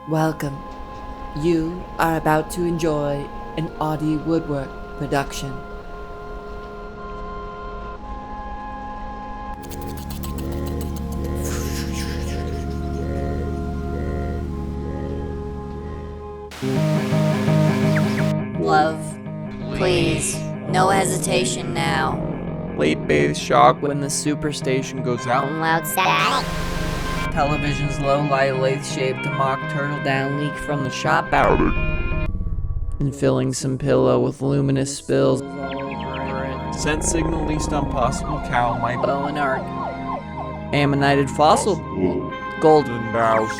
Welcome. You are about to enjoy an Audie Woodwork production. Love, please, no hesitation now. Late bathe shock when the superstation goes out. Loud static. Television's low light lathe-shaped mock turtle down leak from the shop outage. And filling some pillow with luminous spills all over it. Scent signal least on possible cow might bow and arc. Ammonited fossil. Golden bows.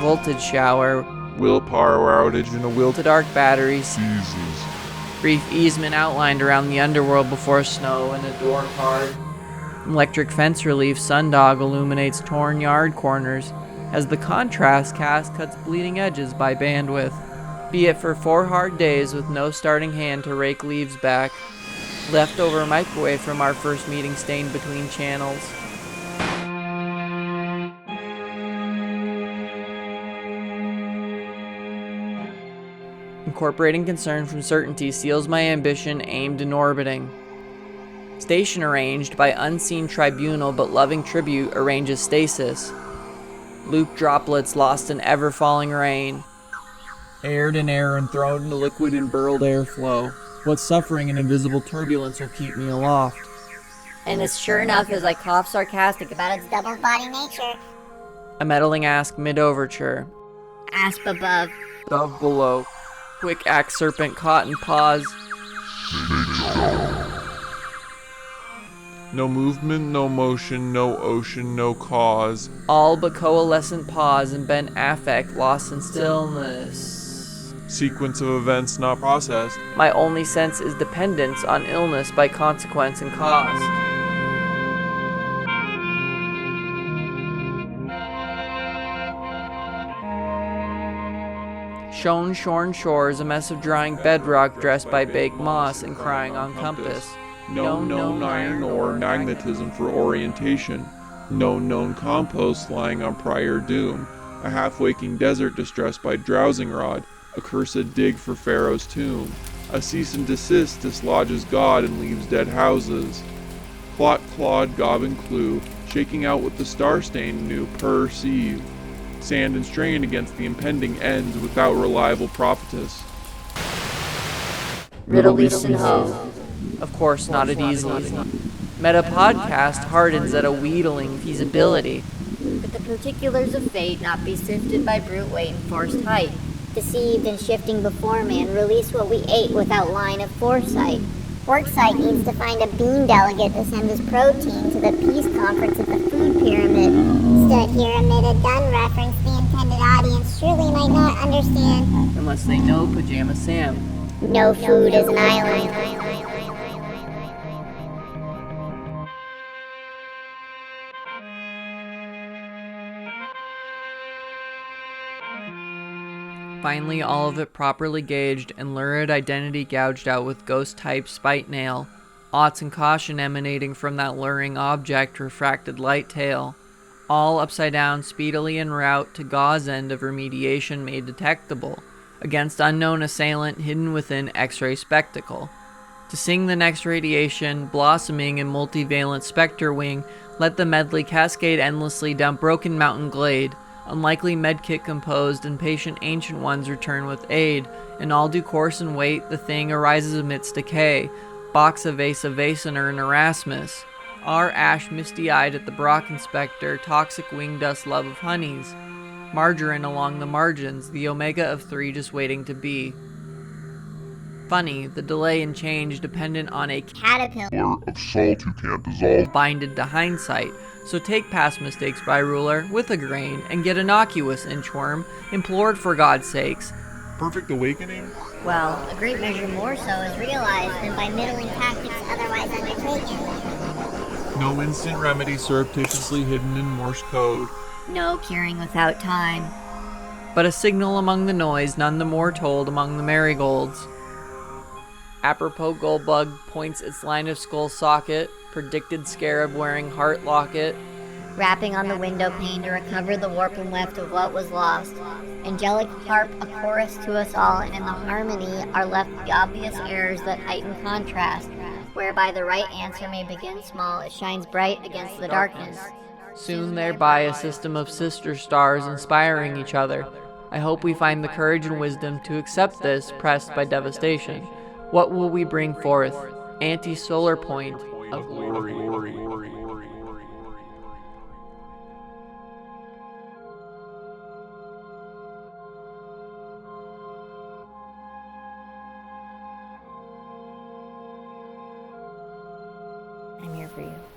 Voltage shower. Willpower outage in a will to dark battery. Seasons. Brief easement outlined around the underworld before snow and a door card. Electric fence relief sundog illuminates torn yard corners as the contrast cast cuts bleeding edges by bandwidth. Be it for 4 hard days with no starting hand to rake leaves back. Leftover microwave from our first meeting stained between channels. Incorporating concern from certainty seals my ambition aimed in orbiting. Station arranged by unseen tribunal but loving tribute arranges stasis. Loop droplets lost in ever-falling rain. Aired in air and thrown into liquid and burled airflow. What suffering and invisible turbulence will keep me aloft? And as sure enough as I cough sarcastic about its double body nature. A meddling ask mid-overture. Asp above. Dove below. Quick axe serpent caught in pause. No movement, no motion, no ocean, no cause. All but coalescent pause and bent affect lost in stillness. Sequence of events not processed. My only sense is dependence on illness by consequence and cost. Shorn shores, a mess of drying bedrock dressed by baked moss and crying on compass. No known iron ore magnetism for orientation. No known compost lying on prior doom. A half-waking desert distressed by drowsing rod. A cursed dig for Pharaoh's tomb. A cease and desist dislodges God and leaves dead houses. Plot, clod, gob, and clue, shaking out what the star-stained knew, perceive. Sand and strain against the impending ends without reliable prophetess. Riddle and ho. Of course, not at easily. Meta podcast hardens at a wheedling feasibility. But the particulars of fate not be sifted by brute weight and forced height. Deceived and shifting before man, release what we ate without line of foresight. Worksite needs to find a bean delegate to send his protein to the peace conference at the food pyramid. Stood here amid a done reference the intended audience surely might not understand. Unless they know Pajama Sam. No food is an island. Finally, all of it properly gauged and lurid identity gouged out with ghost-type spite nail. Aughts and caution emanating from that luring object refracted light tail. All upside down speedily en route to gauze end of remediation made detectable. Against unknown assailant hidden within X-ray spectacle. To sing the next radiation, blossoming in multivalent specter wing, let the medley cascade endlessly down broken mountain glade. Unlikely medkit composed and patient ancient ones return with aid. In all due course and weight, the thing arises amidst decay. Box of Vasener and Erasmus. R. Ash misty-eyed at the Brock inspector, toxic wing dust love of honeys. Margarine along the margins, the omega of 3 just waiting to be. Funny, the delay in change dependent on a Caterpillar Of salt you can't dissolve. binded to hindsight. So take past mistakes by ruler with a grain and get innocuous inchworm, implored for God's sakes. Perfect awakening? Well, a great measure more so is realized than by middling tactics otherwise undertaken. No instant remedy surreptitiously hidden in Morse code. No curing without time. But a signal among the noise, none the more told among the marigolds. Apropos Goldbug points its line of skull socket, predicted scarab wearing heart locket, Rapping on the window pane to recover the warp and weft of what was lost. Angelic harp a chorus to us all, and in the harmony are left the obvious errors that heighten contrast, whereby the right answer may begin small, it shines bright against the darkness. soon thereby a system of sister stars inspiring each other. I hope we find the courage and wisdom to accept this, pressed by devastation. What will we bring forth? Anti-solar point of glory. I'm here for you.